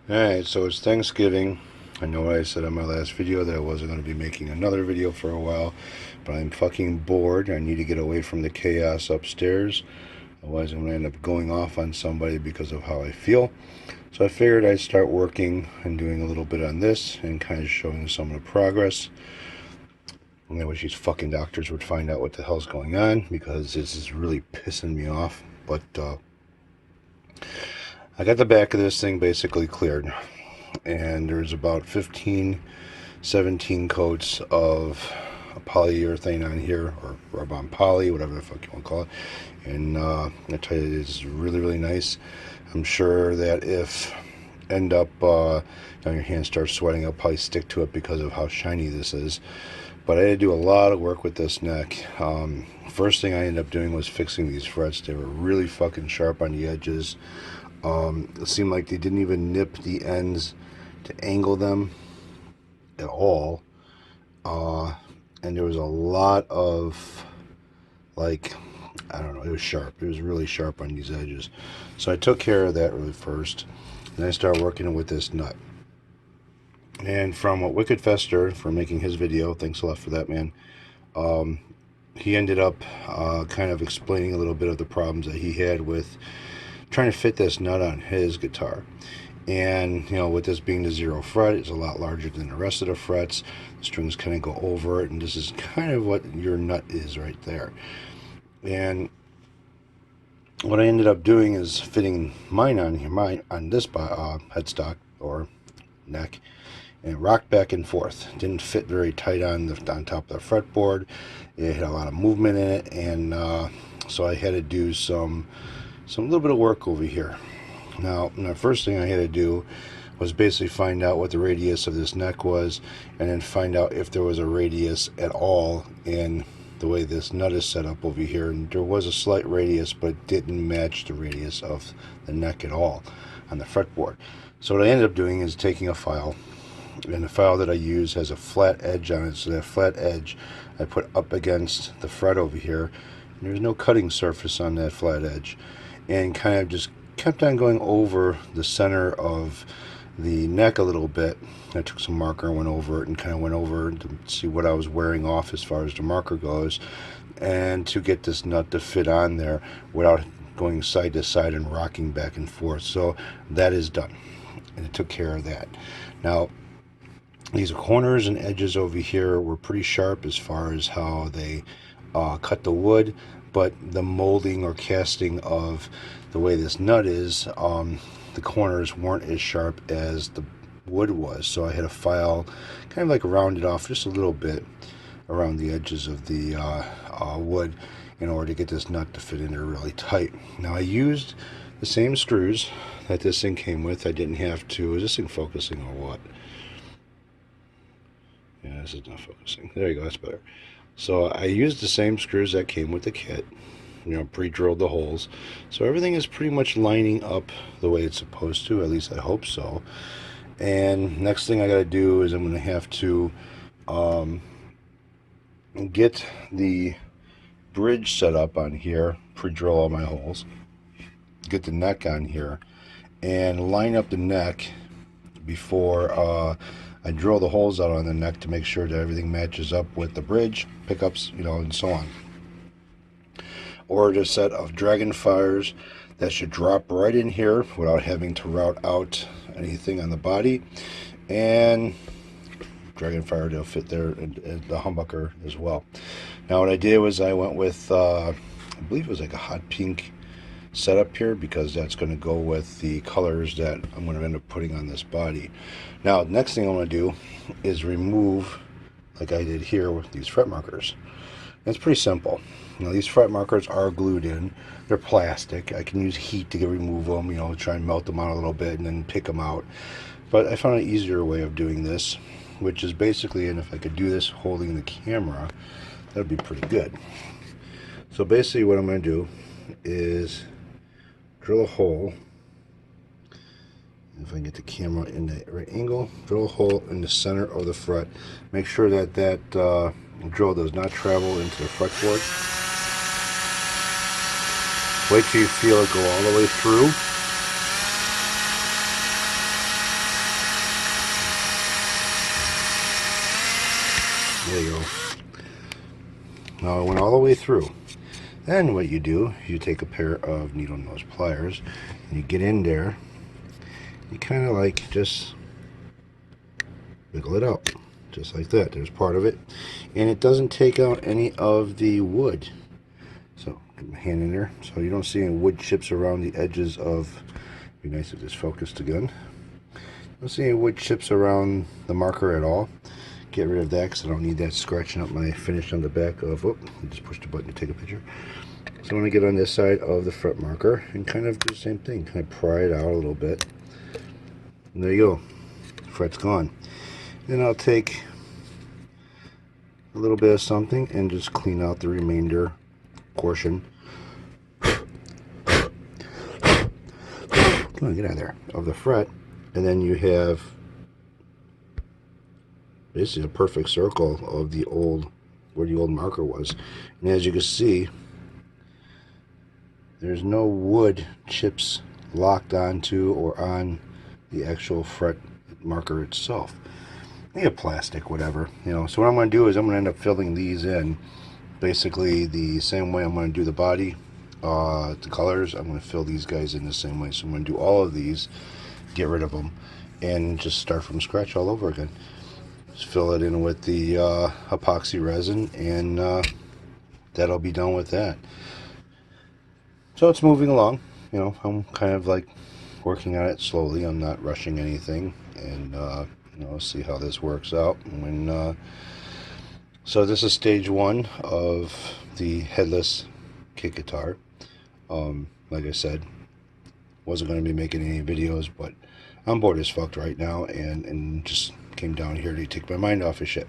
Alright, so it's Thanksgiving. I know I said on my last video that I wasn't going to be making another video for a while, but I'm fucking bored. I need to get away from the chaos upstairs. Otherwise, I'm going to end up going off on somebody because of how I feel. So I figured I'd start working and doing a little bit on this and kind of showing some of the progress. And I wish these fucking doctors would find out what the hell's going on, because this is really pissing me off. But I got the back of this thing basically cleared, and there's about 15, 17 coats of polyurethane on here, or rub on poly, whatever the fuck you want to call it. And I tell you, it's really, really nice. I'm sure that if end up, your hand starts sweating, I'll probably stick to it because of how shiny this is. But I had to do a lot of work with this neck. First thing I ended up doing was fixing these frets. They were really fucking sharp on the edges. It seemed like they didn't even nip the ends to angle them at all. And there was a lot of, like, I don't know, it was sharp. It was really sharp on these edges. So I took care of that really first. And I started working with this nut. And from what Wicked Fester, for making his video, thanks a lot for that, man. He ended up kind of explaining a little bit of the problems that he had with trying to fit this nut on his guitar. And, you know, with this being the 0 fret, it's a lot larger than the rest of the frets. The strings kind of go over it, and this is kind of what your nut is right there. And what I ended up doing is fitting mine on here, on this headstock or neck, and it rocked back and forth. It didn't fit very tight on top of the fretboard. It had a lot of movement in it, and so I had to do some little bit of work over here. Now, the first thing I had to do was basically find out what the radius of this neck was, and then find out if there was a radius at all in the way this nut is set up over here. And there was a slight radius, but it didn't match the radius of the neck at all on the fretboard. So what I ended up doing is taking a file, and the file that I use has a flat edge on it. So that flat edge I put up against the fret over here, and there's no cutting surface on that flat edge, and kind of just kept on going over the center of the neck a little bit. I took some marker and went over it, and kind of went over to see what I was wearing off as far as the marker goes, and to get this nut to fit on there without going side to side and rocking back and forth. So that is done, and it took care of that. Now, these corners and edges over here were pretty sharp as far as how they cut the wood, but the molding or casting of the way this nut is, the corners weren't as sharp as the wood was. So I had a file kind of like rounded off just a little bit around the edges of the wood in order to get this nut to fit in there really tight. Now, I used the same screws that this thing came with. I didn't have to. Is this thing focusing or what? Yeah, this is not focusing. There you go, that's better. So I used the same screws that came with the kit, you know, pre-drilled the holes. So everything is pretty much lining up the way it's supposed to, at least I hope so. And next thing I got to do is I'm going to have to get the bridge set up on here, pre-drill all my holes, get the neck on here, and line up the neck before I drill the holes out on the neck to make sure that everything matches up with the bridge, pickups, you know, and so on. Ordered a set of Dragonfires that should drop right in here without having to route out anything on the body. And Dragonfire, they'll fit there, and the humbucker as well. Now what I did was I went with, I believe it was like a hot pink setup here, because that's going to go with the colors that I'm going to end up putting on this body. Now, next thing I'm going to do is remove, like I did here with these fret markers. It's pretty simple. Now, these fret markers are glued in. They're plastic. I can use heat to remove them, you know, try and melt them out a little bit and then pick them out. But I found an easier way of doing this, which is basically, and if I could do this holding the camera, that would be pretty good. So basically what I'm going to do is drill a hole. If I can get the camera in the right angle, drill a hole in the center of the fret. Make sure that that drill does not travel into the fretboard. Wait till you feel it go all the way through. There you go. Now it went all the way through. Then what you do, you take a pair of needle nose pliers and you get in there. You kind of like just wiggle it out, just like that. There's part of it, and it doesn't take out any of the wood. So get my hand in there, so you don't see any wood chips around the edges of. Be nice if this focused again. Don't see any wood chips around the marker at all. Get rid of that because I don't need that scratching up my finish on the back of. Oh, I just pushed the button to take a picture. So I'm going to get on this side of the fret marker and kind of do the same thing. Kind of pry it out a little bit. And there you go. The fret's gone. Then I'll take a little bit of something and just clean out the remainder portion. Come on, get out of there. Of the fret. And then you have basically a perfect circle of the old, where the old marker was. And as you can see, there's no wood chips locked onto or on the actual fret marker itself. They have plastic, whatever, you know. So what I'm going to do is I'm going to end up filling these in basically the same way I'm going to do the body, the colors. I'm going to fill these guys in the same way. So I'm going to do all of these, get rid of them, and just start from scratch all over again. Just fill it in with the epoxy resin, and that'll be done with that. So it's moving along, you know. I'm kind of like working on it slowly. I'm not rushing anything, and you know, see how this works out. When so this is stage one of the headless kit guitar. Like I said, wasn't going to be making any videos, but I'm bored as fuck right now, and just came down here to take my mind off of shit.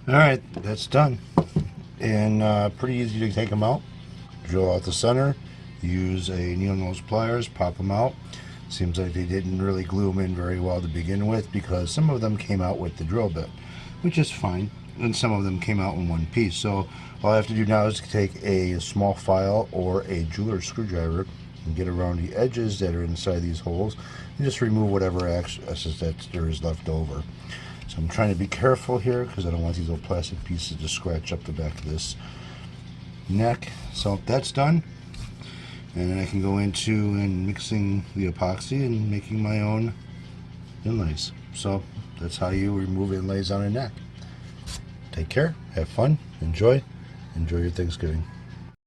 Alright, that's done. And pretty easy to take them out. Drill out the center, use a needle nose pliers, pop them out. Seems like they didn't really glue them in very well to begin with, because some of them came out with the drill bit, which is fine, and some of them came out in one piece. So all I have to do now is take a small file or a jeweler screwdriver and get around the edges that are inside these holes and just remove whatever excess that there is left over. So I'm trying to be careful here because I don't want these little plastic pieces to scratch up the back of this neck. So that's done, and then I can go into and mixing the epoxy and making my own inlays. So that's how you remove inlays on a neck. Take care, have fun, enjoy your Thanksgiving.